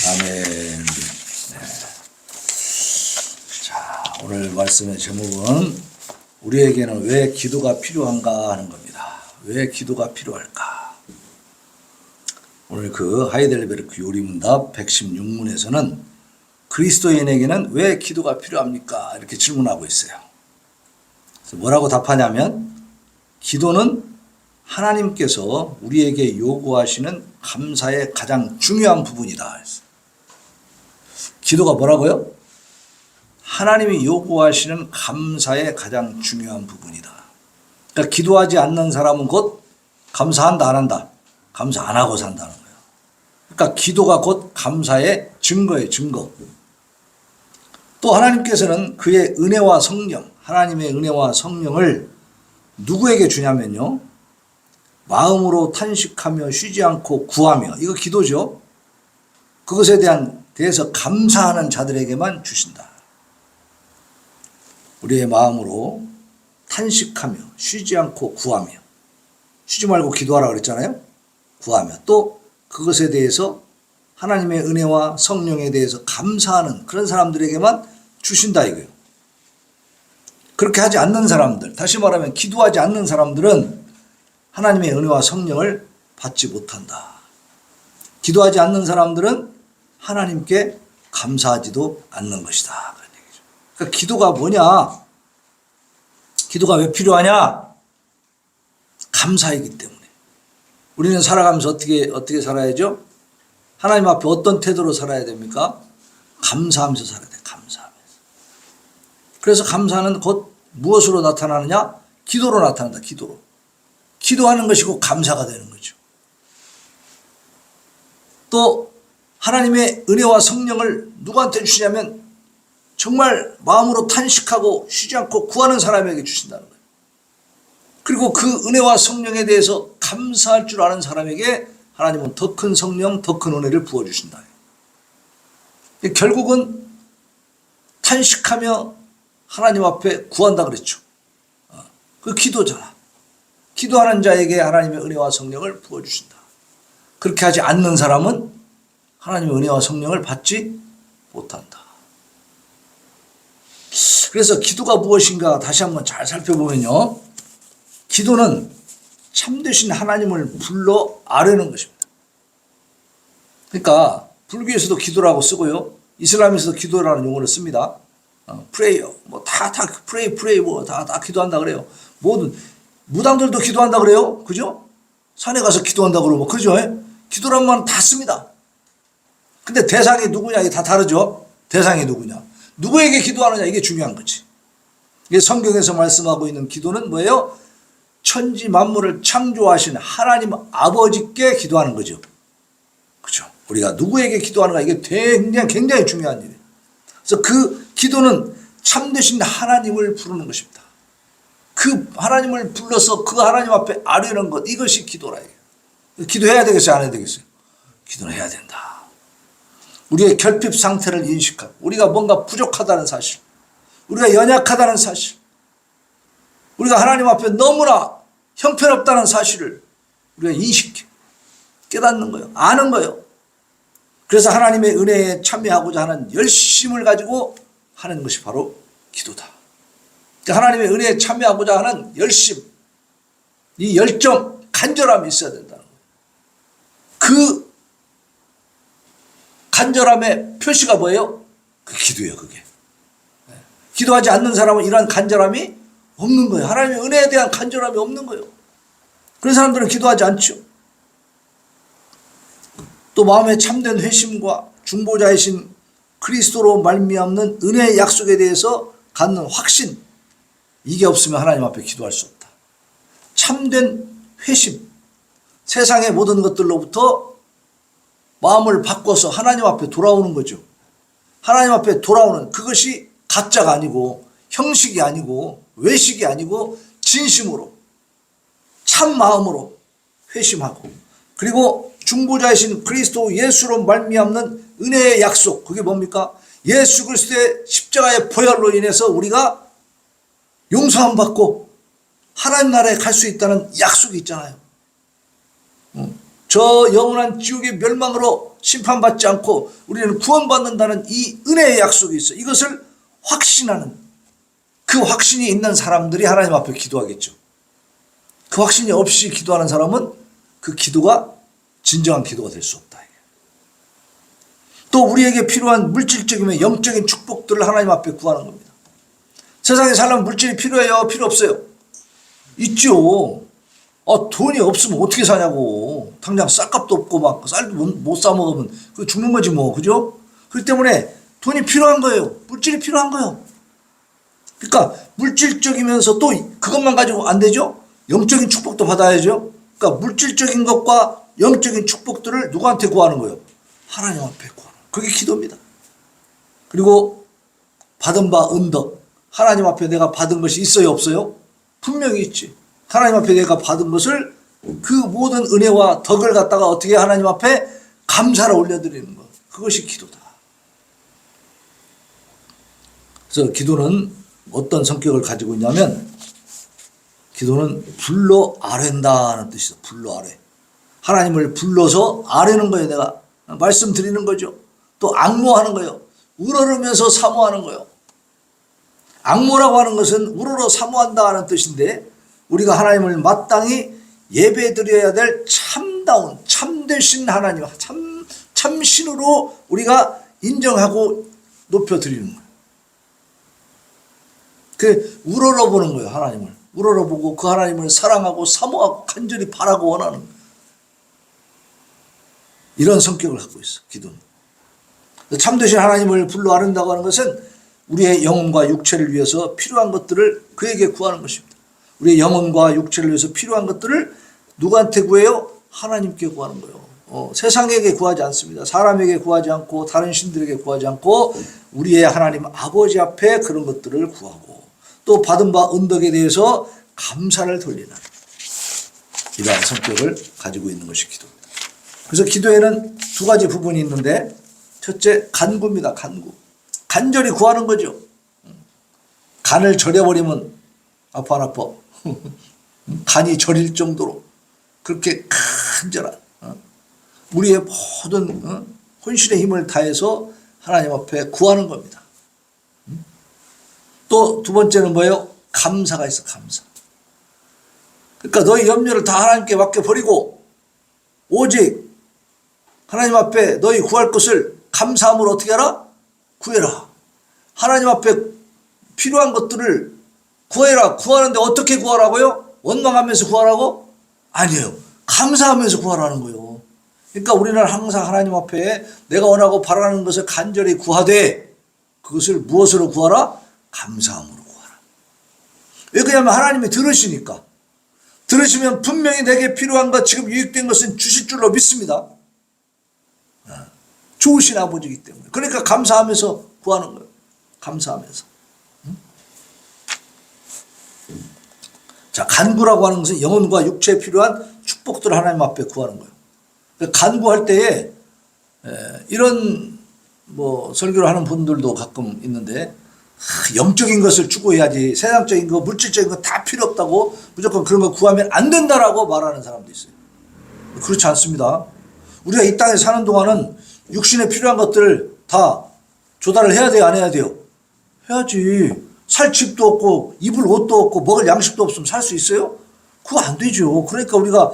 아멘. 네. 자, 오늘 말씀의 제목은 우리에게는 왜 기도가 필요한가 하는 겁니다. 왜 기도가 필요할까? 오늘 그 하이델베르크 요리문답 116문에서는 그리스도인에게는 왜 기도가 필요합니까? 이렇게 질문하고 있어요. 그래서 뭐라고 답하냐면 기도는 하나님께서 우리에게 요구하시는 감사의 가장 중요한 부분이다. 기도가 뭐라고요? 하나님이 요구하시는 감사의 가장 중요한 부분이다. 그러니까 기도하지 않는 사람은 곧 감사한다 안 한다? 감사 안 하고 산다는 거예요. 그러니까 기도가 곧 감사의 증거예요. 증거. 또 하나님께서는 그의 은혜와 성령, 하나님의 은혜와 성령을 누구에게 주냐면요, 마음으로 탄식하며 쉬지 않고 구하며, 이거 기도죠. 그것에 대해서 감사하는 자들에게만 주신다. 우리의 마음으로 탄식하며 쉬지 않고 구하며, 쉬지 말고 기도하라고 그랬잖아요. 구하며, 또 그것에 대해서 하나님의 은혜와 성령에 대해서 감사하는 그런 사람들에게만 주신다 이거예요. 그렇게 하지 않는 사람들, 다시 말하면 기도하지 않는 사람들은 하나님의 은혜와 성령을 받지 못한다. 기도하지 않는 사람들은 하나님께 감사하지도 않는 것이다. 그런 얘기죠. 그러니까 기도가 뭐냐? 기도가 왜 필요하냐? 감사이기 때문에. 우리는 살아가면서 어떻게 살아야죠? 하나님 앞에 어떤 태도로 살아야 됩니까? 감사하면서 살아야 돼. 감사하면서. 그래서 감사는 곧 무엇으로 나타나느냐? 기도로 나타난다. 기도로. 기도하는 것이 곧 감사가 되는 거죠. 또 하나님의 은혜와 성령을 누구한테 주시냐면 정말 마음으로 탄식하고 쉬지 않고 구하는 사람에게 주신다는 거예요. 그리고 그 은혜와 성령에 대해서 감사할 줄 아는 사람에게 하나님은 더 큰 성령, 더 큰 은혜를 부어주신다. 결국은 탄식하며 하나님 앞에 구한다 그랬죠. 그 기도잖아. 기도하는 자에게 하나님의 은혜와 성령을 부어주신다. 그렇게 하지 않는 사람은 하나님의 은혜와 성령을 받지 못한다. 그래서 기도가 무엇인가 다시 한번 잘 살펴보면요, 기도는 참되신 하나님을 불러 아뢰는 것입니다. 그러니까 불교에서도 기도라고 쓰고요, 이슬람에서도 기도라는 용어를 씁니다. 프레이어, 뭐 다 프레이 뭐 다 기도한다 그래요. 모든 무당들도 기도한다 그래요. 그죠? 산에 가서 기도한다 그러고 그죠? 기도란 말은 다 씁니다. 근데 대상이 누구냐 이게 다 다르죠. 대상이 누구냐, 누구에게 기도하느냐, 이게 중요한 거지. 이게 성경에서 말씀하고 있는 기도는 뭐예요? 천지 만물을 창조하신 하나님 아버지께 기도하는 거죠. 그죠? 우리가 누구에게 기도하는가, 이게 굉장히 중요한 일이에요. 그래서 그 기도는 참되신 하나님을 부르는 것입니다. 그 하나님을 불러서 그 하나님 앞에 아뢰는 것, 이것이 기도라. 기도해야 되겠어요? 안 해야 되겠어요? 기도는 해야 된다. 우리의 결핍 상태를 인식하고, 우리가 뭔가 부족하다는 사실, 우리가 연약하다는 사실, 우리가 하나님 앞에 너무나 형편없다는 사실을 우리가 인식해, 깨닫는 거예요. 아는 거예요. 그래서 하나님의 은혜에 참여하고자 하는 열심을 가지고 하는 것이 바로 기도다. 그러니까 하나님의 은혜에 참여하고자 하는 열심, 이 열정, 간절함이 있어야 된다는 거예요. 그 간절함의 표시가 뭐예요? 그 기도예요, 그게. 기도하지 않는 사람은 이러한 간절함이 없는 거예요. 하나님의 은혜에 대한 간절함이 없는 거예요. 그런 사람들은 기도하지 않죠. 또 마음에 참된 회심과 중보자이신 그리스도로 말미암는 은혜의 약속에 대해서 갖는 확신, 이게 없으면 하나님 앞에 기도할 수 없다. 참된 회심, 세상의 모든 것들로부터 마음을 바꿔서 하나님 앞에 돌아오는 거죠. 하나님 앞에 돌아오는 그것이 가짜가 아니고 형식이 아니고 외식이 아니고 진심으로 참 마음으로 회심하고, 그리고 중보자이신 그리스도 예수로 말미암는 은혜의 약속, 그게 뭡니까? 예수 그리스도의 십자가의 보혈로 인해서 우리가 용서함 받고 하나님 나라에 갈 수 있다는 약속이 있잖아요. 저 영원한 지옥의 멸망으로 심판받지 않고 우리는 구원받는다는 이 은혜의 약속이 있어. 이것을 확신하는, 그 확신이 있는 사람들이 하나님 앞에 기도하겠죠. 그 확신이 없이 기도하는 사람은 그 기도가 진정한 기도가 될 수 없다. 또 우리에게 필요한 물질적이며 영적인 축복들을 하나님 앞에 구하는 겁니다. 세상에 살려면 물질이 필요해요? 필요 없어요? 있죠. 돈이 없으면 어떻게 사냐고. 당장 쌀값도 없고 막 쌀도 못 사 먹으면 그 죽는 거지 뭐. 그죠? 그렇기 때문에 돈이 필요한 거예요. 물질이 필요한 거예요. 그러니까 물질적이면서 또 그것만 가지고 안 되죠? 영적인 축복도 받아야죠. 그러니까 물질적인 것과 영적인 축복들을 누구한테 구하는 거예요? 하나님 앞에 구하는 거예요. 그게 기도입니다. 그리고 받은 바 은덕. 하나님 앞에 내가 받은 것이 있어요? 없어요? 분명히 있지. 하나님 앞에 내가 받은 것을 그 모든 은혜와 덕을 갖다가 어떻게 하나님 앞에 감사를 올려드리는 것. 그것이 기도다. 그래서 기도는 어떤 성격을 가지고 있냐면 기도는 불러 아랜다는 뜻이죠. 불러 아뢰. 하나님을 불러서 아뢰는 거예요. 내가 말씀드리는 거죠. 또 앙모하는 거예요. 우러르면서 사모하는 거예요. 앙모라고 하는 것은 우러러 사모한다는 뜻인데 우리가 하나님을 마땅히 예배드려야 될 참다운 참되신 하나님, 참신으로 우리가 인정하고 높여드리는 거예요. 그 우러러보는 거예요. 하나님을 우러러보고 그 하나님을 사랑하고 사모하고 간절히 바라고 원하는 거예요. 이런 성격을 갖고 있어. 기도는. 참되신 하나님을 불러 아른다고 하는 것은 우리의 영혼과 육체를 위해서 필요한 것들을 그에게 구하는 것입니다. 우리의 영혼과 육체를 위해서 필요한 것들을 누구한테 구해요? 하나님께 구하는 거예요. 세상에게 구하지 않습니다. 사람에게 구하지 않고 다른 신들에게 구하지 않고 우리의 하나님 아버지 앞에 그런 것들을 구하고 또 받은 바 은덕에 대해서 감사를 돌리는 이러한 성격을 가지고 있는 것이 기도입니다. 그래서 기도에는 두 가지 부분이 있는데 첫째 간구입니다. 간구. 간절히 구하는 거죠. 간을 절여버리면 아파 안 아파. 간이 저릴 정도로 그렇게 간절한 우리의 모든 혼신의 힘을 다해서 하나님 앞에 구하는 겁니다. 또 두 번째는 뭐예요? 감사가 있어. 감사. 그러니까 너희 염려를 다 하나님께 맡겨버리고 오직 하나님 앞에 너희 구할 것을 감사함으로 어떻게 하라? 구해라. 하나님 앞에 필요한 것들을 구해라. 구하는데 어떻게 구하라고요? 원망하면서 구하라고? 아니에요. 감사하면서 구하라는 거예요. 그러니까 우리는 항상 하나님 앞에 내가 원하고 바라는 것을 간절히 구하되 그것을 무엇으로 구하라? 감사함으로 구하라. 왜 그러냐면 하나님이 들으시니까. 들으시면 분명히 내게 필요한 것 지금 유익된 것은 주실 줄로 믿습니다. 좋으신 아버지이기 때문에. 그러니까 감사하면서 구하는 거예요. 감사하면서. 자, 간구라고 하는 것은 영혼과 육체에 필요한 축복들을 하나님 앞에 구하는 거예요. 간구할 때에 이런 설교를 하는 분들도 가끔 있는데 영적인 것을 추구해야지 세상적인 거 물질적인 거 다 필요 없다고 무조건 그런 거 구하면 안 된다라고 말하는 사람도 있어요. 그렇지 않습니다. 우리가 이 땅에 사는 동안은 육신에 필요한 것들을 다 조달을 해야 돼요? 안 해야 돼요? 해야지. 살 집도 없고 입을 옷도 없고 먹을 양식도 없으면 살 수 있어요? 그거 안 되죠. 그러니까 우리가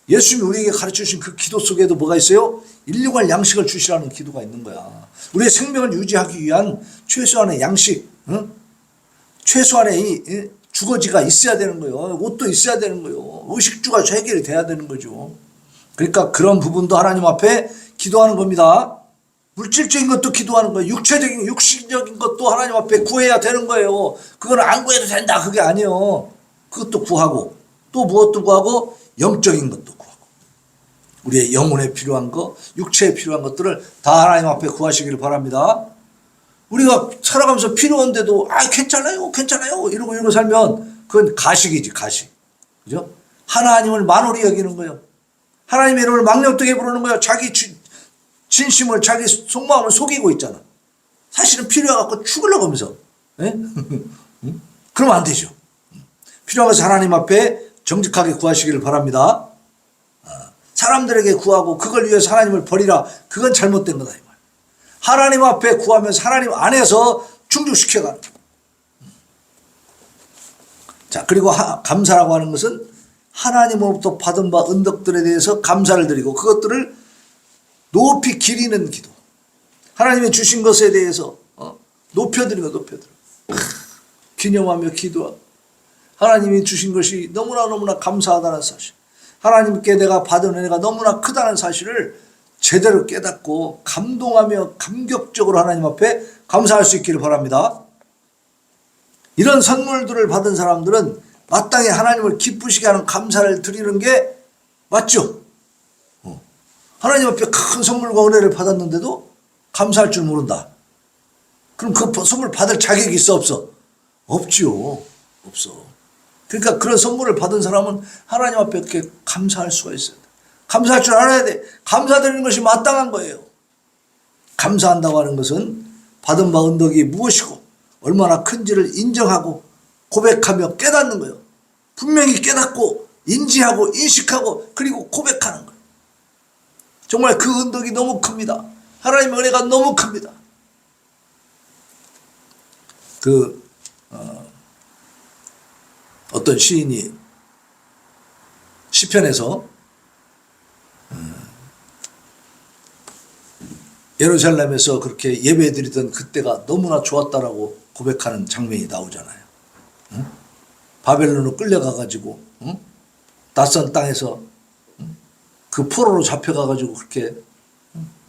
예수님이 우리에게 가르쳐주신 그 기도 속에도 뭐가 있어요? 일용할 양식을 주시라는 기도가 있는 거야. 우리의 생명을 유지하기 위한 최소한의 양식, 최소한의 이 주거지가 있어야 되는 거예요. 옷도 있어야 되는 거예요. 의식주가 해결이 돼야 되는 거죠. 그러니까 그런 부분도 하나님 앞에 기도하는 겁니다. 물질적인 것도 기도하는 거예요. 육체적인, 육신적인 것도 하나님 앞에 구해야 되는 거예요. 그거는 안 구해도 된다. 그게 아니에요. 그것도 구하고 또 무엇도 구하고 영적인 것도 구하고 우리의 영혼에 필요한 것, 육체에 필요한 것들을 다 하나님 앞에 구하시기를 바랍니다. 우리가 살아가면서 필요한데도 괜찮아요 이러고 살면 그건 가식이지. 가식. 그죠? 하나님을 만홀히 여기는 거예요. 하나님의 이름을 망령되게 부르는 거예요. 자기 진심을 자기 속마음을 속이고 있잖아. 사실은 필요해갖고 죽으려고 하면서. 그러면 안 되죠. 필요한 것을 하나님 앞에 정직하게 구하시기를 바랍니다. 사람들에게 구하고 그걸 위해서 하나님을 버리라. 그건 잘못된 거다 이 말. 하나님 앞에 구하면서 하나님 안에서 충족시켜가는 거예요. 자, 그리고 감사라고 하는 것은 하나님으로부터 받은 바 은덕들에 대해서 감사를 드리고 그것들을 높이 기리는 기도. 하나님이 주신 것에 대해서 높여드리고 기념하며 기도하고 하나님이 주신 것이 너무나 감사하다는 사실, 하나님께 내가 받은 은혜가 너무나 크다는 사실을 제대로 깨닫고 감동하며 감격적으로 하나님 앞에 감사할 수 있기를 바랍니다. 이런 선물들을 받은 사람들은 마땅히 하나님을 기쁘시게 하는 감사를 드리는 게 맞죠. 하나님 앞에 큰 선물과 은혜를 받았는데도 감사할 줄 모른다. 그럼 그 선물 받을 자격이 있어 없어? 없지요. 없어. 그러니까 그런 선물을 받은 사람은 하나님 앞에 이렇게 감사할 수가 있어야 돼. 감사할 줄 알아야 돼. 감사드리는 것이 마땅한 거예요. 감사한다고 하는 것은 받은 바 은덕이 무엇이고 얼마나 큰지를 인정하고 고백하며 깨닫는 거예요. 분명히 깨닫고 인지하고 인식하고 그리고 고백하는 거예요. 정말 그 은덕이 너무 큽니다. 하나님의 은혜가 너무 큽니다. 어떤 시인이 시편에서 예루살렘에서 그렇게 예배드리던 그때가 너무나 좋았다라고 고백하는 장면이 나오잖아요. 응? 바벨론으로 끌려가가지고 낯선 땅에서 그 포로로 잡혀가가지고 그렇게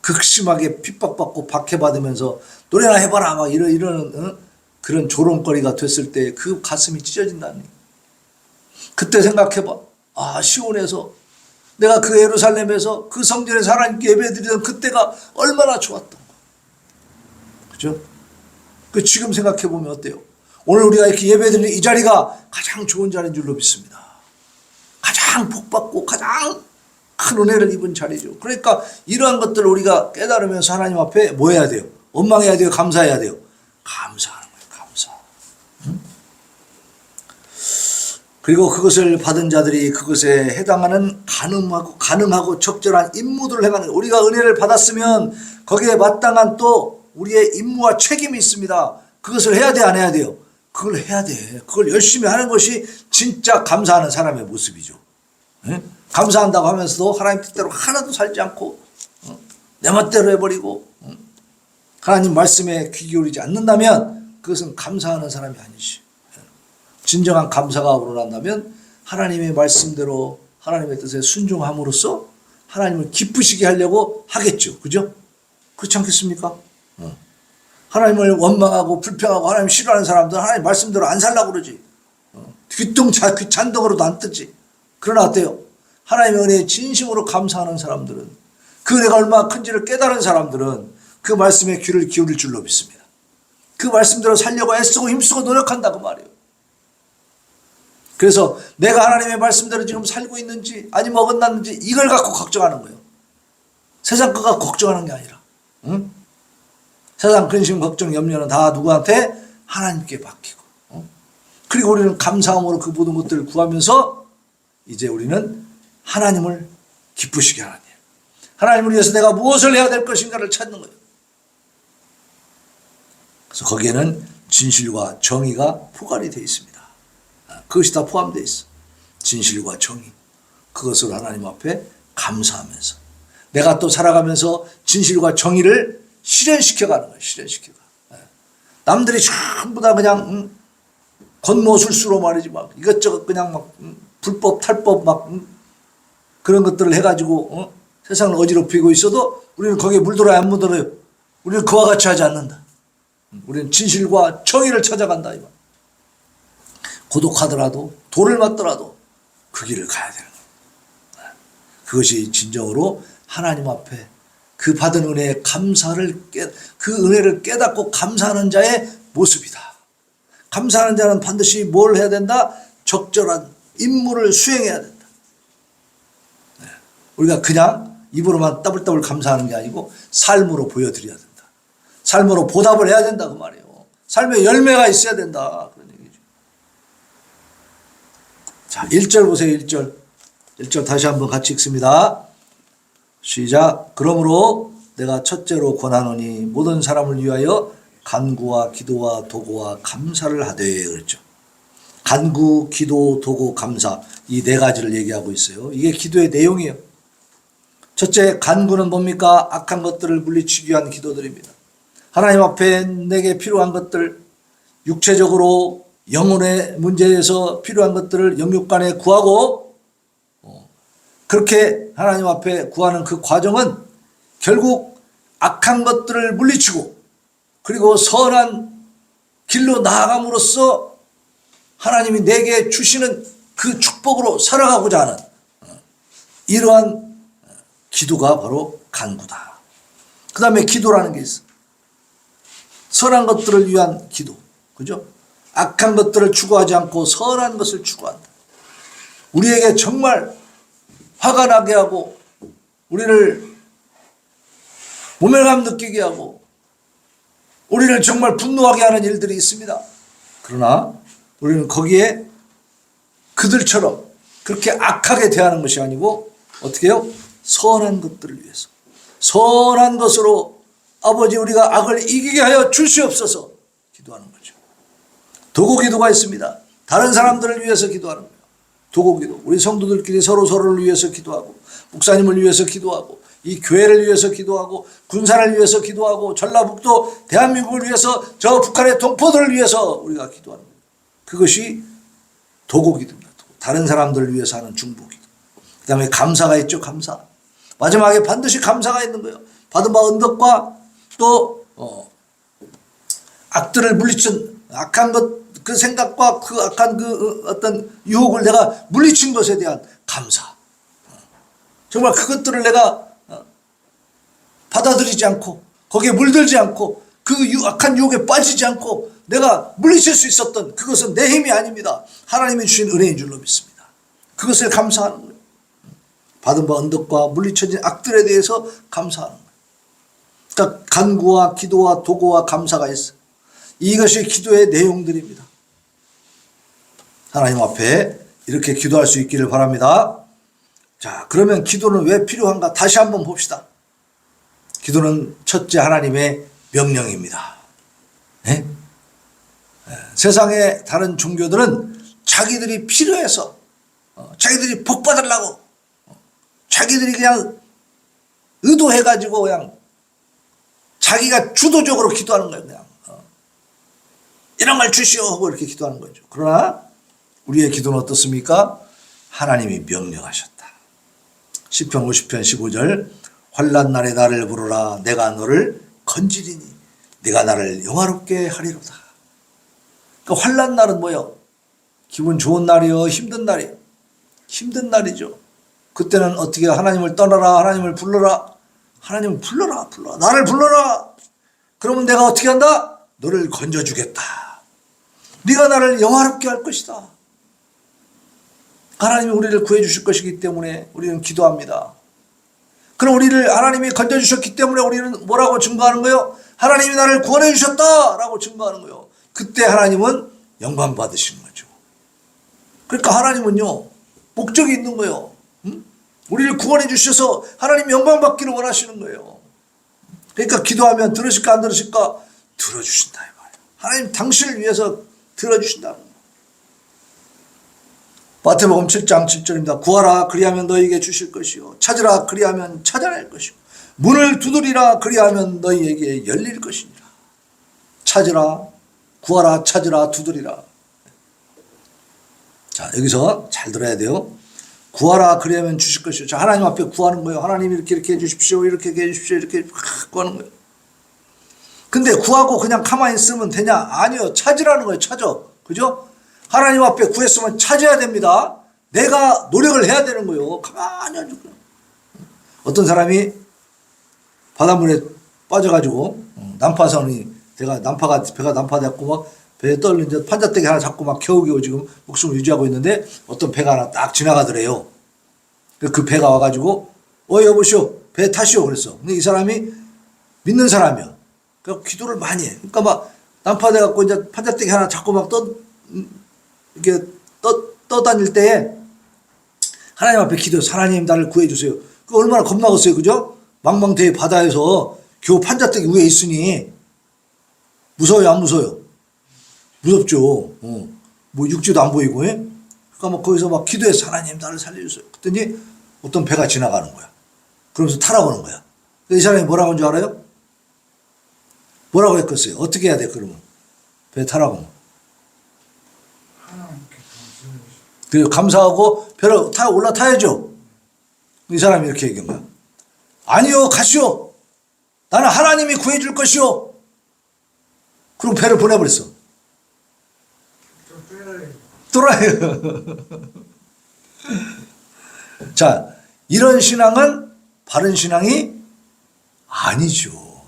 극심하게 핍박받고 박해받으면서 노래나 해봐라 막 이러는 그런 조롱거리가 됐을 때 그 가슴이 찢어진다니. 그때 생각해봐. 아, 시온에서 내가 그 예루살렘에서 그 성전에서 하나님께 예배드리던 그때가 얼마나 좋았던 거. 그죠? 그 지금 생각해보면 어때요? 오늘 우리가 이렇게 예배드리는 이 자리가 가장 좋은 자리인 줄로 믿습니다. 가장 복받고 가장 큰 은혜를 입은 자리죠. 그러니까 이러한 것들을 우리가 깨달으면서 하나님 앞에 뭐 해야 돼요? 원망해야 돼요? 감사해야 돼요? 감사하는 거예요. 감사. 응? 그리고 그것을 받은 자들이 그것에 해당하는 가능하고 적절한 임무들을 행하는 거예요. 우리가 은혜를 받았으면 거기에 마땅한 또 우리의 임무와 책임이 있습니다. 그것을 해야 돼, 안 해야 돼요? 그걸 해야 돼. 그걸 열심히 하는 것이 진짜 감사하는 사람의 모습이죠. 응? 감사한다고 하면서도 하나님 뜻대로 하나도 살지 않고 내 멋대로 해버리고 하나님 말씀에 귀 기울이지 않는다면 그것은 감사하는 사람이 아니지. 진정한 감사가 우러난다면 하나님의 말씀대로 하나님의 뜻에 순종함으로써 하나님을 기쁘시게 하려고 하겠죠. 그죠? 그렇지 않겠습니까? 하나님을 원망하고 불평하고 하나님 싫어하는 사람들은 하나님 말씀대로 안 살라고 그러지. 귀찬덩어리도 안 뜨지. 그러나 어때요? 하나님의 은혜에 진심으로 감사하는 사람들은, 그 은혜가 얼마나 큰지를 깨달은 사람들은 그 말씀에 귀를 기울일 줄로 믿습니다. 그 말씀대로 살려고 애쓰고 힘쓰고 노력한다고 말이에요. 그래서 내가 하나님의 말씀대로 지금 살고 있는지 아니면 어긋났는지 이걸 갖고 걱정하는 거예요. 세상 거 갖고 걱정하는 게 아니라. 응? 세상 근심 걱정 염려는 다 누구한테? 하나님께 맡기고. 그리고 우리는 감사함으로 그 모든 것들을 구하면서 이제 우리는 하나님을 기쁘시게 하는 일, 하나님을 위해서 내가 무엇을 해야 될 것인가를 찾는 거예요. 그래서 거기에는 진실과 정의가 포괄이 되어 있습니다. 그것이 다 포함되어 있어. 진실과 정의, 그것을 하나님 앞에 감사하면서 내가 또 살아가면서 진실과 정의를 실현시켜가는 거예요. 실현시켜가. 남들이 전부 다 그냥 겉모술수로 말이지 막 이것저것 그냥 막 불법 탈법 막 그런 것들을 해가지고 세상을 어지럽히고 있어도 우리는 거기에 물들어야 안 물들어요. 우리는 그와 같이 하지 않는다. 우리는 진실과 정의를 찾아간다 이 말. 고독하더라도 돌을 맞더라도 그 길을 가야 되는 거예요. 그것이 진정으로 하나님 앞에 그 받은 은혜의 감사를 그 은혜를 깨닫고 감사하는 자의 모습이다. 감사하는 자는 반드시 뭘 해야 된다? 적절한 임무를 수행해야 된다. 우리가 그냥 입으로만 따블따블 감사하는 게 아니고 삶으로 보여드려야 된다. 삶으로 보답을 해야 된다 그 말이에요. 삶의 열매가 있어야 된다 그런 얘기죠. 자, 1절 보세요. 1절 다시 한번 같이 읽습니다. 시작. 그러므로 내가 첫째로 권하노니 모든 사람을 위하여 간구와 기도와 도구와 감사를 하되 그랬죠. 간구, 기도, 도구, 감사 이 네 가지를 얘기하고 있어요. 이게 기도의 내용이에요. 첫째 간구는 뭡니까? 악한 것들을 물리치기 위한 기도들입니다. 하나님 앞에 내게 필요한 것들, 육체적으로 영혼의 문제에서 필요한 것들을 영육간에 구하고 그렇게 하나님 앞에 구하는 그 과정은 결국 악한 것들을 물리치고 그리고 선한 길로 나아감으로써 하나님이 내게 주시는 그 축복으로 살아가고자 하는 이러한 기도가 바로 간구다. 그 다음에 기도라는 게 있어. 선한 것들을 위한 기도. 그죠? 악한 것들을 추구하지 않고 선한 것을 추구한다. 우리에게 정말 화가 나게 하고 우리를 모멸감 느끼게 하고 우리를 정말 분노하게 하는 일들이 있습니다. 그러나 우리는 거기에 그들처럼 그렇게 악하게 대하는 것이 아니고 어떻게 해요? 선한 것들을 위해서 선한 것으로 아버지 우리가 악을 이기게 하여 주시옵소서 기도하는 거죠. 도구 기도가 있습니다. 다른 사람들을 위해서 기도하는 거예요. 도구 기도. 우리 성도들끼리 서로를 위해서 기도하고 목사님을 위해서 기도하고 이 교회를 위해서 기도하고 군사를 위해서 기도하고 전라북도 대한민국을 위해서 저 북한의 동포들을 위해서 우리가 기도하는 거예요. 그것이 도구 기도입니다. 다른 사람들을 위해서 하는 중보 기도. 그 다음에 감사가 있죠. 감사. 마지막에 반드시 감사가 있는 거예요. 받은 바 언덕과 또 악들을 물리친 악한 것 그 생각과 그 악한 그 어떤 유혹을 내가 물리친 것에 대한 감사. 정말 그것들을 내가 받아들이지 않고 거기에 물들지 않고 그 악한 유혹에 빠지지 않고 내가 물리칠 수 있었던 그것은 내 힘이 아닙니다. 하나님이 주신 은혜인 줄로 믿습니다. 그것을 감사하는 거예요. 받은 바 언덕과 물리쳐진 악들에 대해서 감사하는 거예요. 그러니까 간구와 기도와 도구와 감사가 있어. 이것이 기도의 내용들입니다. 하나님 앞에 이렇게 기도할 수 있기를 바랍니다. 자, 그러면 기도는 왜 필요한가? 다시 한번 봅시다. 기도는 첫째 하나님의 명령입니다. 네? 세상의 다른 종교들은 자기들이 필요해서 자기들이 복 받으려고 자기들이 그냥 의도해가지고 그냥 자기가 주도적으로 기도하는 거예요. 그냥 이런 걸 주시오 하고 이렇게 기도하는 거죠. 그러나 우리의 기도는 어떻습니까? 하나님이 명령하셨다. 시편 50편 15절 환난 날에 나를 부르라 내가 너를 건지리니 네가 나를 영화롭게 하리로다. 그러니까 환난 날은 뭐예요? 기분 좋은 날이요? 힘든 날이요? 힘든 날이죠. 그때는 어떻게 하나님을 떠나라 하나님을 불러라 하나님을 불러라 나를 불러라. 그러면 내가 어떻게 한다? 너를 건져주겠다. 네가 나를 영화롭게 할 것이다. 하나님이 우리를 구해 주실 것이기 때문에 우리는 기도합니다. 그럼 우리를 하나님이 건져주셨기 때문에 우리는 뭐라고 증거하는 거예요? 하나님이 나를 구원해 주셨다라고 증거하는 거예요. 그때 하나님은 영광 받으시는 거죠. 그러니까 하나님은요 목적이 있는 거예요. 우리를 구원해 주셔서 하나님 영광 받기를 원하시는 거예요. 그러니까 기도하면 들으실까 안 들으실까? 들어주신다 이 말이에요. 하나님 당신을 위해서 들어주신다는 거예요. 마태복음 7장 7절입니다. 구하라 그리하면 너희에게 주실 것이요 찾으라 그리하면 찾아낼 것이요 문을 두드리라 그리하면 너희에게 열릴 것이니라. 찾으라 구하라 찾으라 두드리라. 자 여기서 잘 들어야 돼요. 구하라 그리하면 주실 것이요. 자 하나님 앞에 구하는 거예요. 하나님 이렇게 해주십시오 이렇게 해주십시오 이렇게 구하는 거예요. 근데 구하고 그냥 가만히 있으면 되냐? 아니요. 찾으라는 거예요. 찾아. 그죠? 하나님 앞에 구했으면 찾아야 됩니다. 내가 노력을 해야 되는 거예요. 가만히 앉아. 어떤 사람이 바닷물에 빠져가지고 난파선이 배가 난파됐고 막 배에 떨린 이제 판자떼기 하나 잡고 막 겨우겨우 지금 목숨을 유지하고 있는데 어떤 배가 하나 딱 지나가더래요. 그 배가 와가지고 여보시오 배 타시오 그랬어. 근데 이 사람이 믿는 사람이야. 그래서 기도를 많이 해. 그러니까 막 난파돼갖고 이제 판자떼기 하나 잡고 막 이렇게 떠다닐 때에 하나님 앞에 기도해서 하나님 나를 구해주세요. 그 얼마나 겁나겠어요. 그죠? 망망대해 바다에서 겨우 판자떼기 위에 있으니 무서워요, 안 무서워요? 무섭죠. 뭐 육지도 안 보이고, 예? 그러니까 막 거기서 막 기도해서 하나님 나를 살려주세요. 그랬더니 어떤 배가 지나가는 거야. 그러면서 타라고 하는 거야. 이 사람이 뭐라고 한 줄 알아요? 뭐라고 했겠어요? 어떻게 해야 돼, 그러면? 배 타라고 하면. 그리고 감사하고 배를 올라타야죠. 이 사람이 이렇게 얘기한 거야. 아니요, 가시오. 나는 하나님이 구해줄 것이오. 그리고 배를 보내버렸어. 또라이. 자, 이런 신앙은 바른 신앙이 아니죠.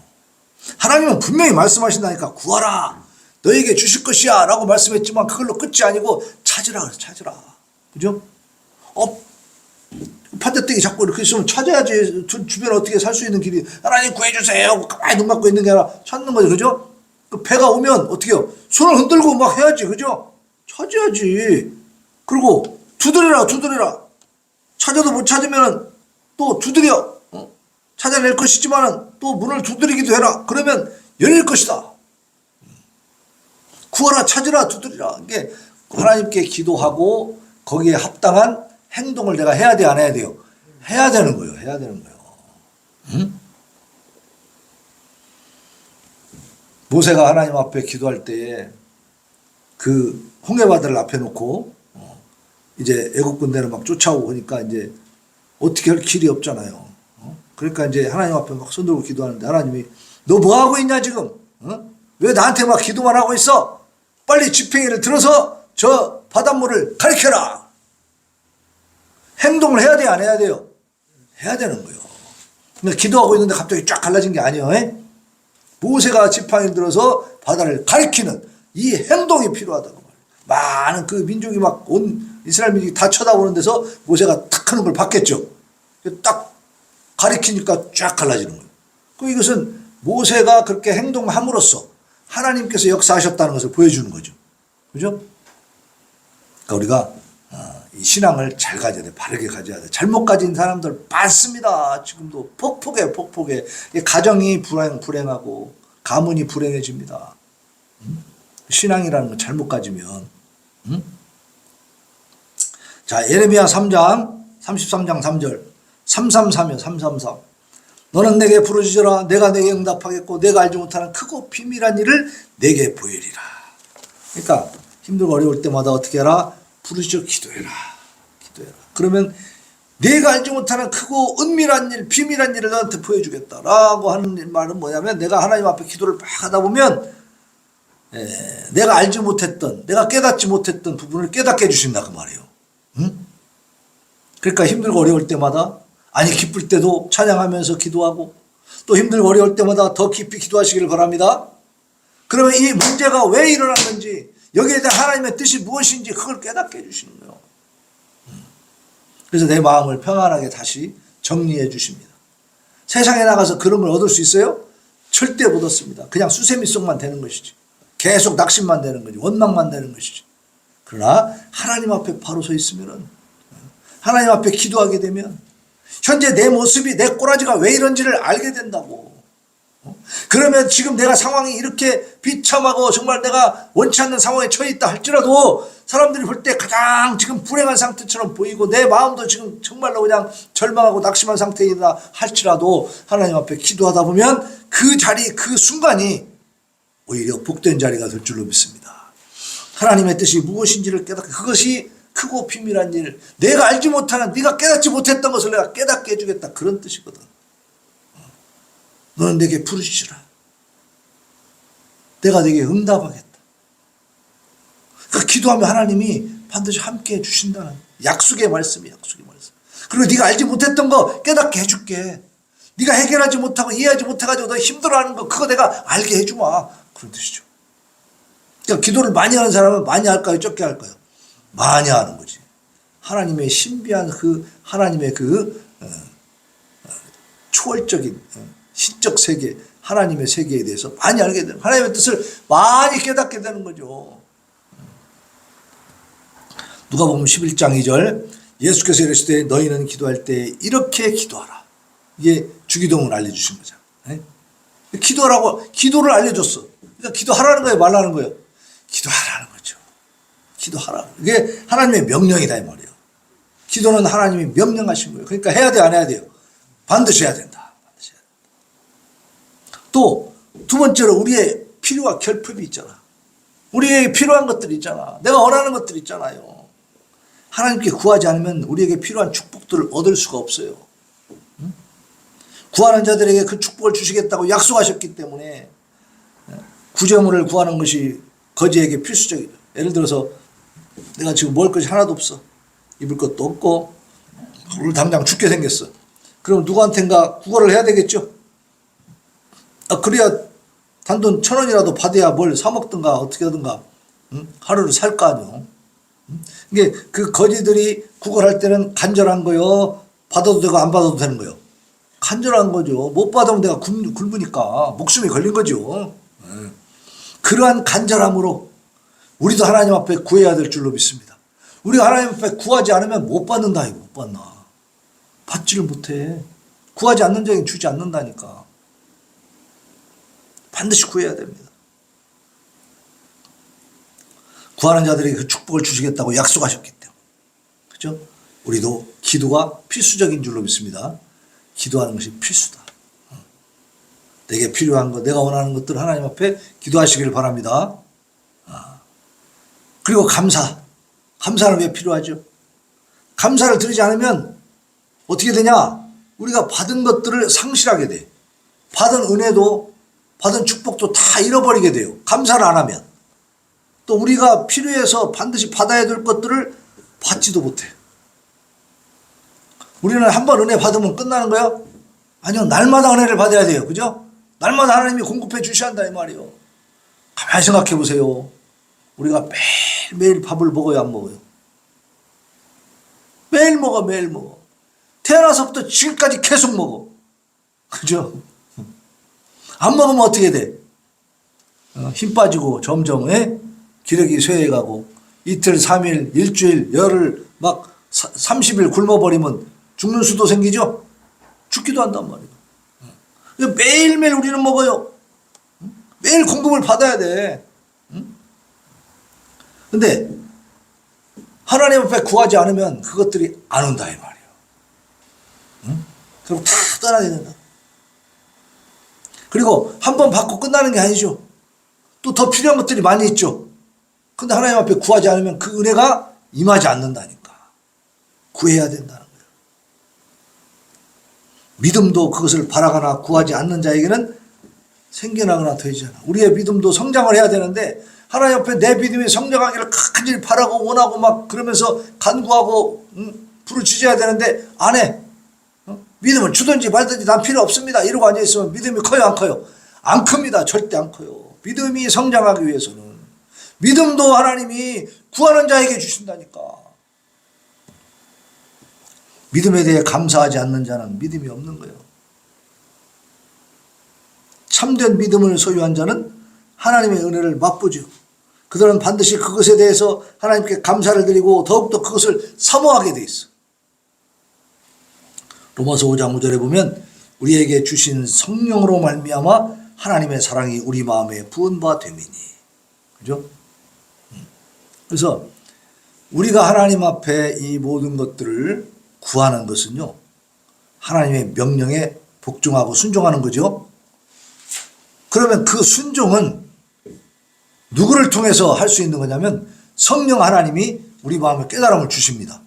하나님은 분명히 말씀하신다니까. 구하라. 너에게 주실 것이야. 라고 말씀했지만 그걸로 끝이 아니고 찾으라. 그래서 찾으라. 그죠? 판자떼기 잡고 이렇게 있으면 찾아야지. 주변에 어떻게 살 수 있는 길이. 하나님 구해주세요. 가만히 눈 감고 있는 게 아니라 찾는 거죠. 그죠? 그 배가 오면 어떻게 해요? 손을 흔들고 막 해야지. 그죠? 찾아야지. 그리고 두드려라. 찾아도 못 찾으면 또 두드려. 찾아낼 것이지만 또 문을 두드리기도 해라. 그러면 열릴 것이다. 구하라, 찾으라, 두드리라. 이게 하나님께 기도하고 거기에 합당한 행동을 내가 해야 돼, 안 해야 돼요? 해야 되는 거예요. 해야 되는 거예요. 응? 모세가 하나님 앞에 기도할 때에 그 홍해바다를 앞에 놓고 이제 애국 군대를 막 쫓아오고 하니까 이제 어떻게 할 길이 없잖아요. 그러니까 이제 하나님 앞에 막 손들고 기도하는데 하나님이 너 뭐 하고 있냐 지금? 왜 나한테 막 기도만 하고 있어? 빨리 지팡이를 들어서 저 바닷물을 가리켜라. 행동을 해야 돼요, 안 해야 돼요? 해야 되는 거예요. 근데 기도하고 있는데 갑자기 쫙 갈라진 게 아니에요. 모세가 지팡이를 들어서 바다를 가리키는 이 행동이 필요하다고 말이에요. 많은 그 민족이 막 온 이스라엘 민족이 다 쳐다보는 데서 모세가 탁 하는 걸 봤겠죠. 딱 가리키니까 쫙 갈라지는 거예요. 그 이것은 모세가 그렇게 행동함으로써 하나님께서 역사하셨다는 것을 보여주는 거죠. 그죠? 그러니까 우리가 이 신앙을 잘 가져야 돼. 바르게 가져야 돼. 잘못 가진 사람들 많습니다. 지금도 폭폭해. 가정이 불행하고 가문이 불행해집니다. 신앙이라는 건 잘못 가지면. 자, 예레미야 3장 33장 3절 333이요. 333. 너는 내게 부르짖어라. 내가 내게 응답하겠고 내가 알지 못하는 크고 비밀한 일을 내게 보이리라. 그러니까 힘들고 어려울 때마다 어떻게 해라? 부르짖어 기도해라. 그러면 내가 알지 못하는 크고 은밀한 일, 비밀한 일을 너한테 보여주겠다라고 하는 말은 뭐냐면 내가 하나님 앞에 기도를 막 하다 보면 내가 알지 못했던, 내가 깨닫지 못했던 부분을 깨닫게 해주신다 그 말이에요. 그러니까 힘들고 어려울 때마다 아니 기쁠 때도 찬양하면서 기도하고 또 힘들고 어려울 때마다 더 깊이 기도하시기를 바랍니다. 그러면 이 문제가 왜 일어났는지 여기에 대한 하나님의 뜻이 무엇인지 그걸 깨닫게 해주시는 거예요. 그래서 내 마음을 평안하게 다시 정리해 주십니다. 세상에 나가서 그런 걸 얻을 수 있어요? 절대 못 얻습니다. 그냥 수세미 속만 되는 것이지. 계속 낙심만 되는 거지. 원망만 되는 것이지. 그러나 하나님 앞에 바로 서 있으면은 하나님 앞에 기도하게 되면 현재 내 모습이 내 꼬라지가 왜 이런지를 알게 된다고. 그러면 지금 내가 상황이 이렇게 비참하고 정말 내가 원치 않는 상황에 처해 있다 할지라도 사람들이 볼 때 가장 지금 불행한 상태처럼 보이고 내 마음도 지금 정말로 그냥 절망하고 낙심한 상태이다 할지라도 하나님 앞에 기도하다 보면 그 자리 그 순간이 오히려 복된 자리가 될 줄로 믿습니다. 하나님의 뜻이 무엇인지를 깨닫게 그것이 크고 비밀한 일 내가 알지 못하는 네가 깨닫지 못했던 것을 내가 깨닫게 해주겠다 그런 뜻이거든. 너는 내게 부르짖으라. 내가 내게 응답하겠다. 그 기도하면 하나님이 반드시 함께 해주신다는 약속의 말씀이야. 약속의 말씀. 그리고 네가 알지 못했던 거 깨닫게 해줄게. 네가 해결하지 못하고 이해하지 못해가지고 너 힘들어하는 거 그거 내가 알게 해주마. 그런 뜻이죠. 그러니까 기도를 많이 하는 사람은 많이 할까요? 적게 할까요? 많이 하는 거지. 하나님의 신비한 그 하나님의 그 초월적인 신적 세계, 하나님의 세계에 대해서 많이 알게 되는 하나님의 뜻을 많이 깨닫게 되는 거죠. 누가복음 11장 2절 예수께서 이르시되 너희는 기도할 때 이렇게 기도하라. 이게 주기도문을 알려주신 거죠. 네? 기도하라고, 기도를 알려줬어. 그러니까 기도하라는 거예요, 말라는 거예요? 기도하라는 거죠. 기도하라. 이게 하나님의 명령이다 이 말이에요. 기도는 하나님이 명령하신 거예요. 그러니까 해야 돼, 안 해야 돼요? 반드시 해야 된다. 반드시 해야 된다. 또 두 번째로 우리의 필요와 결핍이 있잖아. 우리에게 필요한 것들이 있잖아. 내가 원하는 것들이 있잖아요. 하나님께 구하지 않으면 우리에게 필요한 축복들을 얻을 수가 없어요. 응? 구하는 자들에게 그 축복을 주시겠다고 약속하셨기 때문에 구제물을 구하는 것이 거지에게 필수적이죠. 예를 들어서 내가 지금 먹을 것이 하나도 없어. 입을 것도 없고 오늘 당장 죽게 생겼어. 그럼 누구한텐가 구걸을 해야 되겠죠. 그래야 단돈 1,000원이라도 받아야 뭘 사 먹든가 어떻게 하든가 하루를 살 거 아니요. 이게 그 거지들이 구걸할 때는 간절한 거요. 받아도 되고 안 받아도 되는 거요. 간절한 거죠. 못 받으면 내가 굶으니까 목숨이 걸린 거죠. 그러한 간절함으로 우리도 하나님 앞에 구해야 될 줄로 믿습니다. 우리가 하나님 앞에 구하지 않으면 못 받는다. 못 받나. 받지를 못해. 구하지 않는 자에게 주지 않는다니까. 반드시 구해야 됩니다. 구하는 자들에게 그 축복을 주시겠다고 약속하셨기 때문에. 그죠? 우리도 기도가 필수적인 줄로 믿습니다. 기도하는 것이 필수다. 내게 필요한 것, 내가 원하는 것들 하나님 앞에 기도하시길 바랍니다. 그리고 감사. 감사는 왜 필요하죠? 감사를 드리지 않으면 어떻게 되냐? 우리가 받은 것들을 상실하게 돼. 받은 은혜도 받은 축복도 다 잃어버리게 돼요. 감사를 안 하면. 또 우리가 필요해서 반드시 받아야 될 것들을 받지도 못해. 우리는 한 번 은혜 받으면 끝나는 거야? 아니요. 날마다 은혜를 받아야 돼요. 그죠? 날마다 하나님이 공급해 주셔야 한다 이 말이에요. 가만히 생각해 보세요. 우리가 매일매일 밥을 먹어요, 안 먹어요? 매일 먹어, 매일 먹어. 태어나서부터 지금까지 계속 먹어. 그죠? 안 먹으면 어떻게 돼? 힘 빠지고 점점 기력이 쇠해가고 이틀, 3일, 일주일, 열흘 막 30일 굶어버리면 죽는 수도 생기죠? 죽기도 한단 말이에요. 매일매일 우리는 먹어요. 매일 공급을 받아야 돼. 근데 하나님 앞에 구하지 않으면 그것들이 안 온다 이 말이에요. 그리고 다 떠나게 된다. 그리고 한 번 받고 끝나는 게 아니죠. 또 더 필요한 것들이 많이 있죠. 근데 하나님 앞에 구하지 않으면 그 은혜가 임하지 않는다니까. 구해야 된다는 거예요. 믿음도 그것을 바라거나 구하지 않는 자에게는 생겨나거나 되지 않아. 우리의 믿음도 성장을 해야 되는데 하나님 앞에 내 믿음이 성장하기를 간절히 바라고 원하고 막 그러면서 간구하고 부르짖어야 되는데 안 해. 믿음을 주든지 말든지 난 필요 없습니다. 이러고 앉아있으면 믿음이 커요, 안 커요? 안 큽니다. 절대 안 커요. 믿음이 성장하기 위해서는. 믿음도 하나님이 구하는 자에게 주신다니까. 믿음에 대해 감사하지 않는 자는 믿음이 없는 거예요. 참된 믿음을 소유한 자는 하나님의 은혜를 맛보죠. 그들은 반드시 그것에 대해서 하나님께 감사를 드리고 더욱더 그것을 사모하게 돼 있어. 로마서 5장 5절에 보면 우리에게 주신 성령으로 말미암아 하나님의 사랑이 우리 마음에 부은 바 됨이니. 그죠? 그래서 우리가 하나님 앞에 이 모든 것들을 구하는 것은요, 하나님의 명령에 복종하고 순종하는 거죠. 그러면 그 순종은 누구를 통해서 할 수 있는 거냐면 성령 하나님이 우리 마음에 깨달음을 주십니다.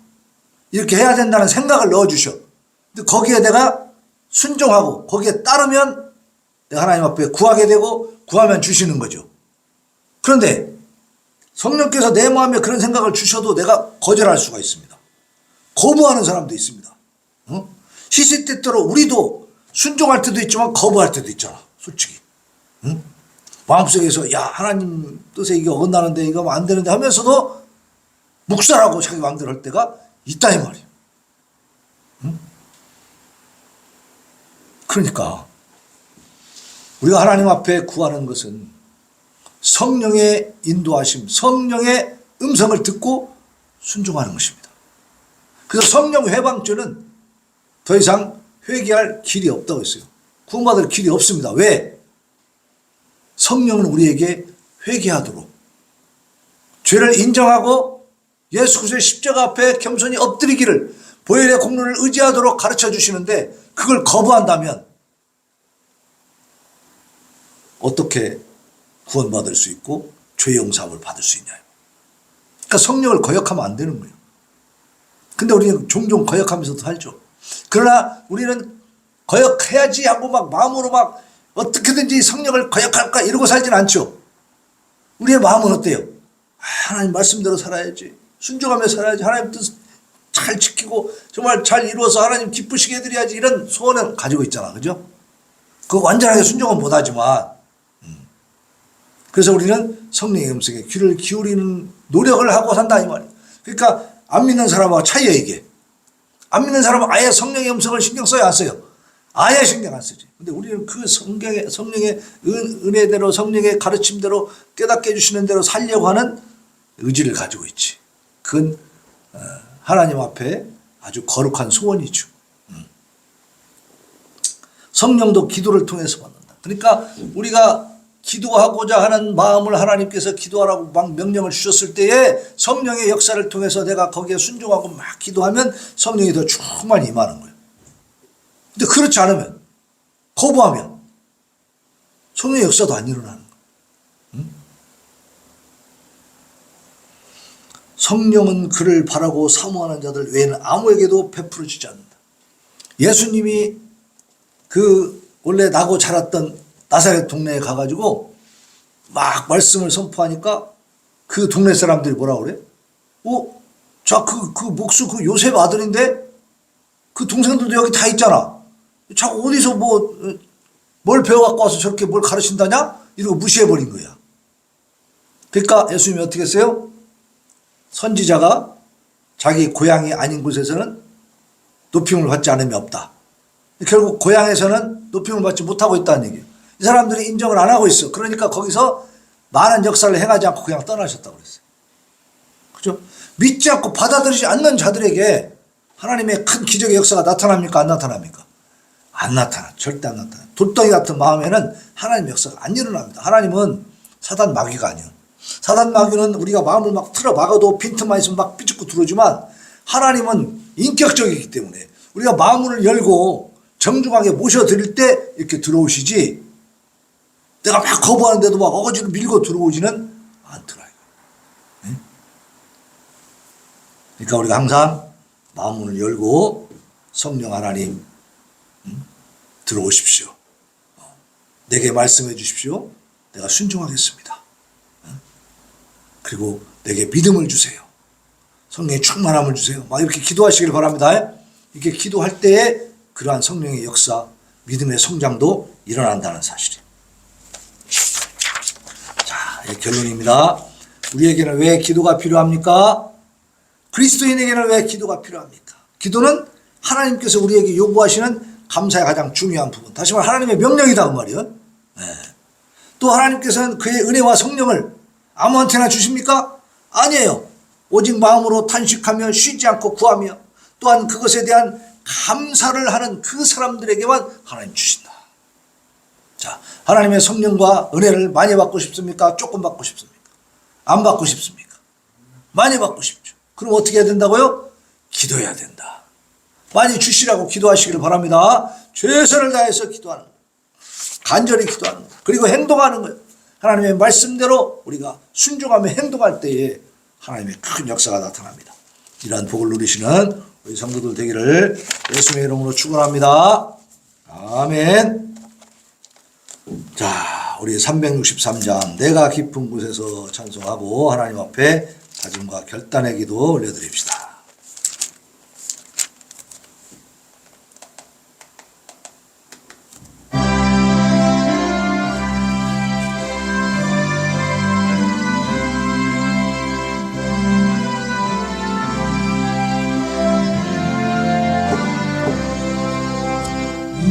이렇게 해야 된다는 생각을 넣어주셔. 근데 거기에 내가 순종하고 거기에 따르면 내가 하나님 앞에 구하게 되고 구하면 주시는 거죠. 그런데 성령께서 내 마음에 그런 생각을 주셔도 내가 거절할 수가 있습니다. 거부하는 사람도 있습니다. 시시때때로 우리도 순종할 때도 있지만 거부할 때도 있잖아. 솔직히. 마음속에서 야 하나님 뜻에 이게 어긋나는데 이거 안 되는데 하면서도 묵살하고 자기 마음대로 할 때가 있다 이 말이에요. 그러니까 우리가 하나님 앞에 구하는 것은 성령의 인도하심, 성령의 음성을 듣고 순종하는 것입니다. 그래서 성령 회방죄는 더 이상 회개할 길이 없다고 했어요. 구원받을 길이 없습니다. 왜? 성령은 우리에게 회개하도록, 죄를 인정하고 예수 그리스도의 십자가 앞에 겸손히 엎드리기를, 보혈의 공로를 의지하도록 가르쳐 주시는데, 그걸 거부한다면 어떻게 구원받을 수 있고 죄 용서함을 받을 수 있냐. 그러니까 성령을 거역하면 안 되는 거예요. 근데 우리는 종종 거역하면서도 살죠. 그러나 우리는 거역해야지 하고 막 마음으로 막 어떻게든지 성령을 거역할까 이러고 살진 않죠. 우리의 마음은 어때요? 하나님 말씀대로 살아야지, 순종하며 살아야지, 하나님 뜻 잘 지키고 정말 잘 이루어서 하나님 기쁘시게 해드려야지, 이런 소원을 가지고 있잖아. 그죠? 그거 완전하게 순종은 못하지만, 그래서 우리는 성령의 음성에 귀를 기울이는 노력을 하고 산다 이 말이에요. 그러니까 안 믿는 사람하고 차이야 이게. 안 믿는 사람은 아예 성령의 음성을 신경 써요, 안 써요? 아예 신경 안 쓰지. 근데 우리는 그 성령의 은혜대로, 성령의 가르침대로, 깨닫게 해주시는 대로 살려고 하는 의지를 가지고 있지. 그건 하나님 앞에 아주 거룩한 소원이죠. 성령도 기도를 통해서 받는다. 그러니까 우리가 기도하고자 하는 마음을 하나님께서 기도하라고 막 명령을 주셨을 때에 성령의 역사를 통해서 내가 거기에 순종하고 막 기도하면 성령이 더 충만히 임하는 거예요. 근데 그렇지 않으면, 거부하면 성령의 역사도 안 일어나는 거예요. 성령은 그를 바라고 사모하는 자들 외에는 아무에게도 베풀어지지 않는다. 예수님이 원래 나고 자랐던 나사렛 동네에 가가지고 막 말씀을 선포하니까 그 동네 사람들이 뭐라고 그래? 자, 그 목수 그 요셉 아들인데 그 동생들도 여기 다 있잖아. 자꾸 어디서 뭘 배워갖고 와서 저렇게 뭘 가르친다냐? 이러고 무시해버린 거야. 그러니까 예수님이 어떻게 했어요? 선지자가 자기 고향이 아닌 곳에서는 높임을 받지 않음이 없다. 결국 고향에서는 높임을 받지 못하고 있다는 얘기예요. 이 사람들이 인정을 안 하고 있어. 그러니까 거기서 많은 역사를 행하지 않고 그냥 떠나셨다고 그랬어요. 그죠? 믿지 않고 받아들이지 않는 자들에게 하나님의 큰 기적의 역사가 나타납니까? 안 나타납니까? 안 나타나. 절대 안 나타나. 돌덩이 같은 마음에는 하나님의 역사가 안 일어납니다. 하나님은 사단 마귀가 아니에요. 사단 마귀는 우리가 마음을 막 틀어 막아도 빈틈만 있으면 막 삐죽고 들어오지만, 하나님은 인격적이기 때문에 우리가 마음을 열고 정중하게 모셔드릴 때 이렇게 들어오시지, 내가 막 거부하는데도 막 어거지로 밀고 들어오지는 않더라. 그러니까 우리가 항상 마음문을 열고 성령 하나님 들어오십시오. 내게 말씀해 주십시오. 내가 순종하겠습니다. 그리고 내게 믿음을 주세요. 성령의 충만함을 주세요. 막 이렇게 기도하시길 바랍니다. 이렇게 기도할 때에 그러한 성령의 역사, 믿음의 성장도 일어난다는 사실이에요. 자, 결론입니다. 우리에게는 왜 기도가 필요합니까? 그리스도인에게는 왜 기도가 필요합니까? 기도는 하나님께서 우리에게 요구하시는 감사의 가장 중요한 부분. 다시 말해 하나님의 명령이다 그 말이에요. 네. 또 하나님께서는 그의 은혜와 성령을 아무한테나 주십니까? 아니에요. 오직 마음으로 탄식하며 쉬지 않고 구하며 또한 그것에 대한 감사를 하는 그 사람들에게만 하나님 주신다. 자, 하나님의 성령과 은혜를 많이 받고 싶습니까? 조금 받고 싶습니까? 안 받고 싶습니까? 많이 받고 싶죠. 그럼 어떻게 해야 된다고요? 기도해야 된다. 많이 주시라고 기도하시기를 바랍니다. 최선을 다해서 기도하는 거예요. 간절히 기도하는 거예요. 그리고 행동하는 거예요. 하나님의 말씀대로 우리가 순종하며 행동할 때에 하나님의 큰 역사가 나타납니다. 이러한 복을 누리시는 우리 성도들 되기를 예수님의 이름으로 축원합니다. 아멘. 자, 우리 363장 내가 깊은 곳에서 찬송하고 하나님 앞에 다짐과 결단의 기도 올려드립시다.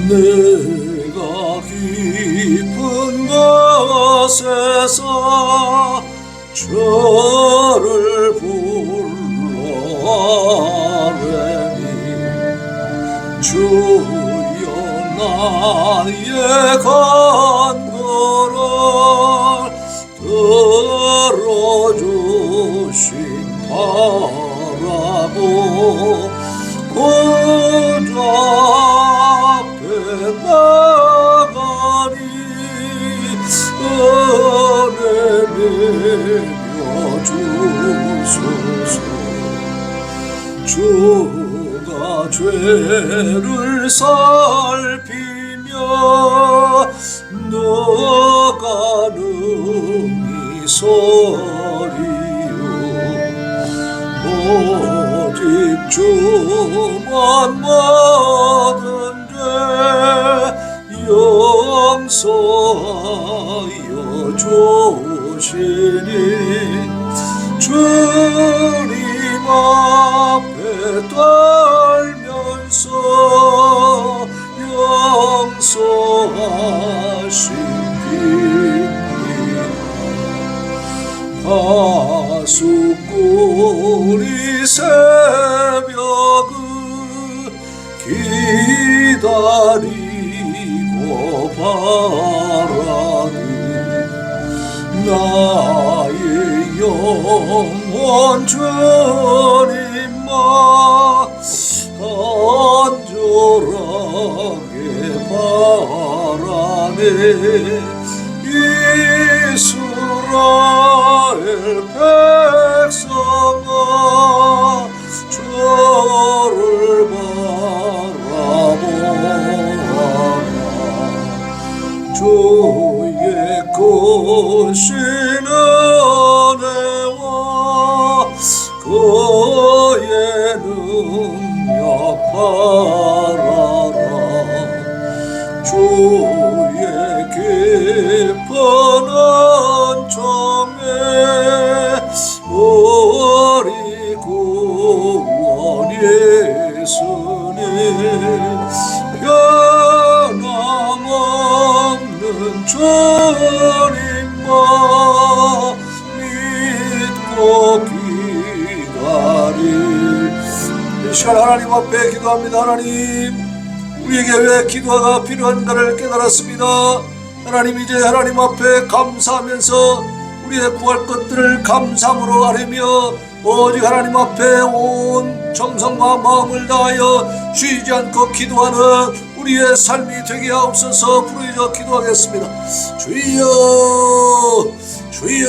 내가 깊은 곳에서 저를 불러 바라니 주여 나의 간구를 들어주신 바라고 고자 앞에 나가니 은혜 내려 주소서. 주가 죄를 살피며 너가 능히 서리요 오직 주만 받은데 용서하여 주시니 주님 앞에 떨면서 용서하십니다. 가수꾸리 새벽을 기다리고 바라니 나의 영혼 주님만 간절하게 바라네. 이스라엘 백성아 주를 바라보아라. 주의 크신 은혜와 그의 능력 바라라. 주의 깊은 은총에 우리 구원 예수님 변함없는 주님만 믿고 기다릴 이 시간 하나님 앞에 기도합니다. 하나님, 우리에게 왜 기도가 필요한가를 깨달았습니다. 하나님, 이제 하나님 앞에 감사하면서 우리의 구할 것들을 감사함으로 아뢰며 오직 하나님 앞에 온 정성과 마음을 다하여 쉬지 않고 기도하는 우리의 삶이 되게 하옵소서. 부르짖어 기도하겠습니다. 주여 주여